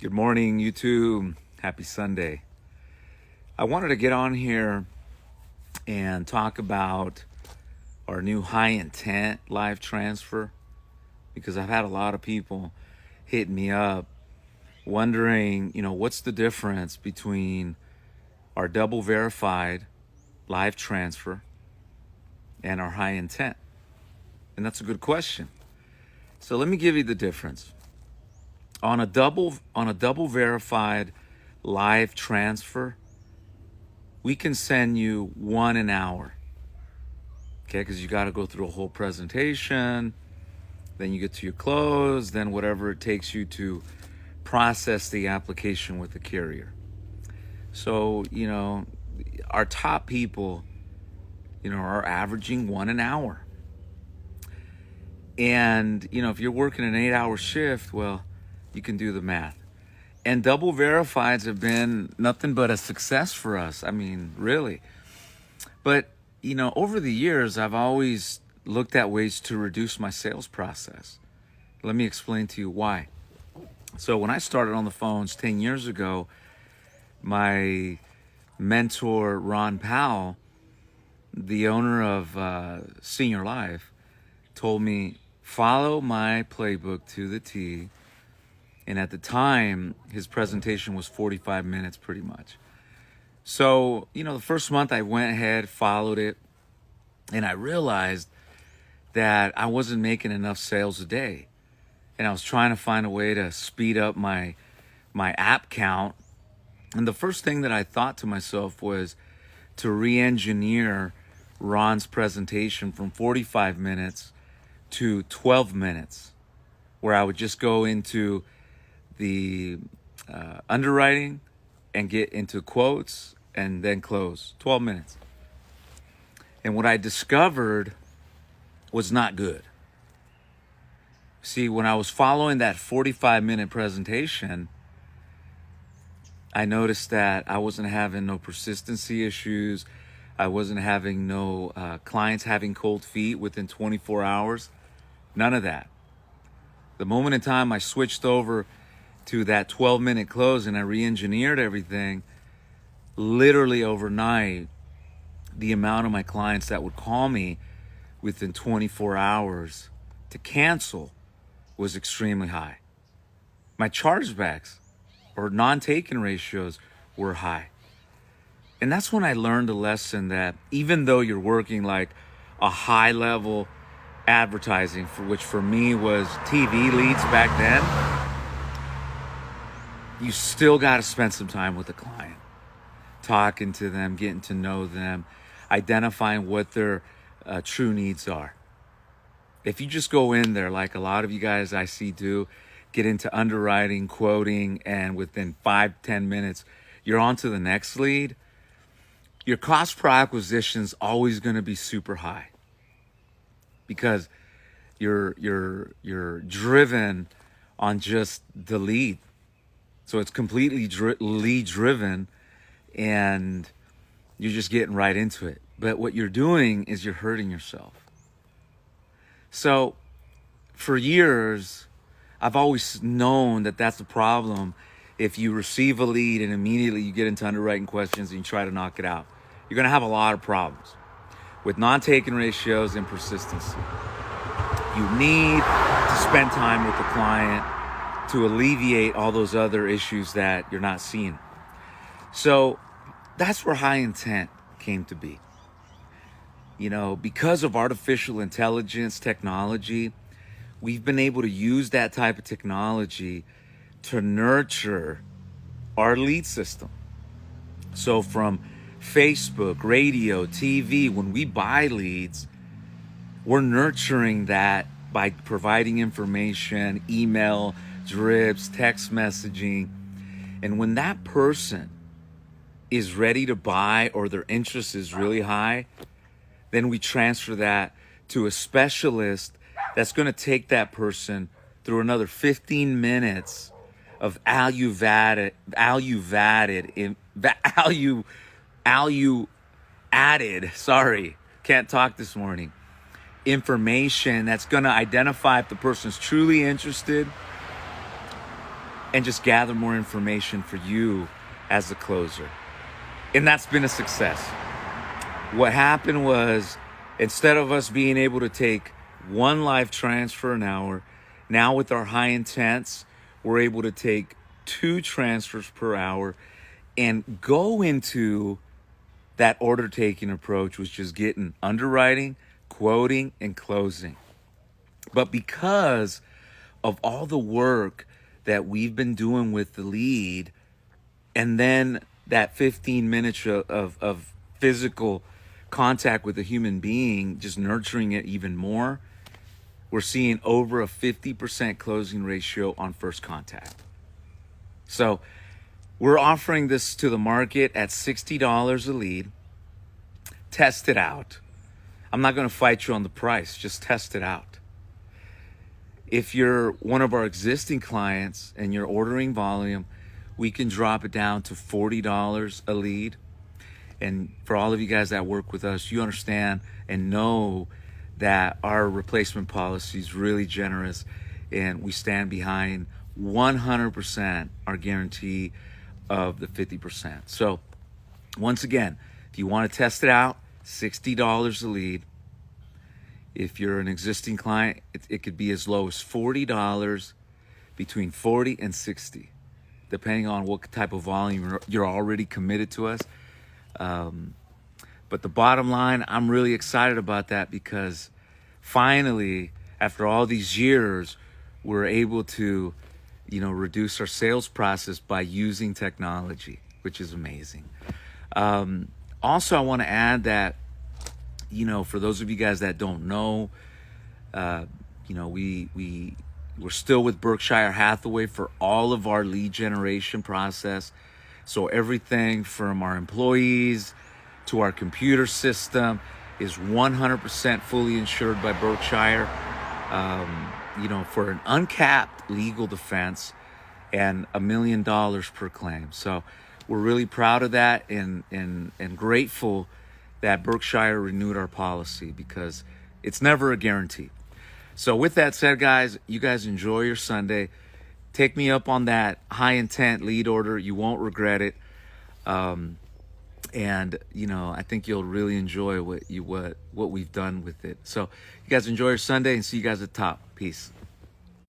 Good morning, YouTube. Happy Sunday. I wanted to get on here and talk about our new high intent live transfer because I've had a lot of people hitting me up wondering, what's the difference between our double verified live transfer and our high intent? And that's a good question. So let me give you the difference. On a double verified live transfer, we can send you one an hour. Okay, because you got to go through a whole presentation, then you get to your close, then whatever it takes you to process the application with the carrier. So, our top people, are averaging one an hour. And, if you're working an 8-hour shift, well, you can do the math. And double verifieds have been nothing but a success for us. I mean, really. But, over the years, I've always looked at ways to reduce my sales process. Let me explain to you why. So when I started on the phones 10 years ago, my mentor, Ron Powell, the owner of Senior Life, told me, follow my playbook to the T. And at the time, his presentation was 45 minutes pretty much. So, the first month I went ahead, followed it, and I realized that I wasn't making enough sales a day. And I was trying to find a way to speed up my app count. And the first thing that I thought to myself was to re-engineer Ron's presentation from 45 minutes to 12 minutes, where I would just go into the underwriting and get into quotes and then close. 12 minutes. And what I discovered was not good. See, when I was following that 45-minute presentation, I noticed that I wasn't having no persistency issues. I wasn't having no clients having cold feet within 24 hours. None of that. The moment in time I switched over to that 12-minute close and I re-engineered everything, literally overnight, the amount of my clients that would call me within 24 hours to cancel was extremely high. My chargebacks or non-taken ratios were high. And that's when I learned a lesson that even though you're working like a high level advertising, which for me was TV leads back then, you still got to spend some time with the client, talking to them, getting to know them, identifying what their true needs are. If you just go in there like a lot of you guys I see do, get into underwriting, quoting, and within 5-10 minutes, you're on to the next lead, your cost per acquisition is always going to be super high because you're driven on just the lead. So it's completely lead driven and you're just getting right into it. But what you're doing is you're hurting yourself. So for years, I've always known that that's the problem. If you receive a lead and immediately you get into underwriting questions and you try to knock it out, you're going to have a lot of problems with non-taken ratios and persistency. You need to spend time with the client to alleviate all those other issues that you're not seeing. So that's where high intent came to be. Because of artificial intelligence technology, we've been able to use that type of technology to nurture our lead system. So from Facebook, radio, TV, when we buy leads, we're nurturing that by providing information, email, drips, text messaging. And when that person is ready to buy or their interest is really high, then we transfer that to a specialist that's going to take that person through another 15 minutes of value added, sorry, can't talk this morning, information that's going to identify if the person's truly interested and just gather more information for you as the closer. And that's been a success. What happened was, instead of us being able to take one live transfer an hour, now with our high intents, we're able to take 2 transfers per hour and go into that order taking approach, which is getting underwriting, quoting, and closing. But because of all the work that we've been doing with the lead, and then that 15 minutes of physical contact with a human being, just nurturing it even more, we're seeing over a 50% closing ratio on first contact. So we're offering this to the market at $60 a lead. Test it out. I'm not going to fight you on the price. Just test it out. If you're one of our existing clients and you're ordering volume, we can drop it down to $40 a lead. And for all of you guys that work with us, you understand and know that our replacement policy is really generous, and we stand behind 100% our guarantee of the 50%. So once again, if you want to test it out, $60 a lead. If you're an existing client, it could be as low as $40, between $40 and $60, depending on what type of volume you're already committed to us. But the bottom line, I'm really excited about that, because finally, after all these years, we're able to, reduce our sales process by using technology, which is amazing. Also, I want to add that, for those of you guys that don't know, we're still with Berkshire Hathaway for all of our lead generation process. So everything from our employees to our computer system is 100% fully insured by Berkshire, for an uncapped legal defense and $1 million per claim. So we're really proud of that and grateful that Berkshire renewed our policy, because it's never a guarantee. So with that said, guys, you guys enjoy your Sunday. Take me up on that high intent lead order. You won't regret it. And I think you'll really enjoy what we've done with it. So you guys enjoy your Sunday, and see you guys at the top. Peace.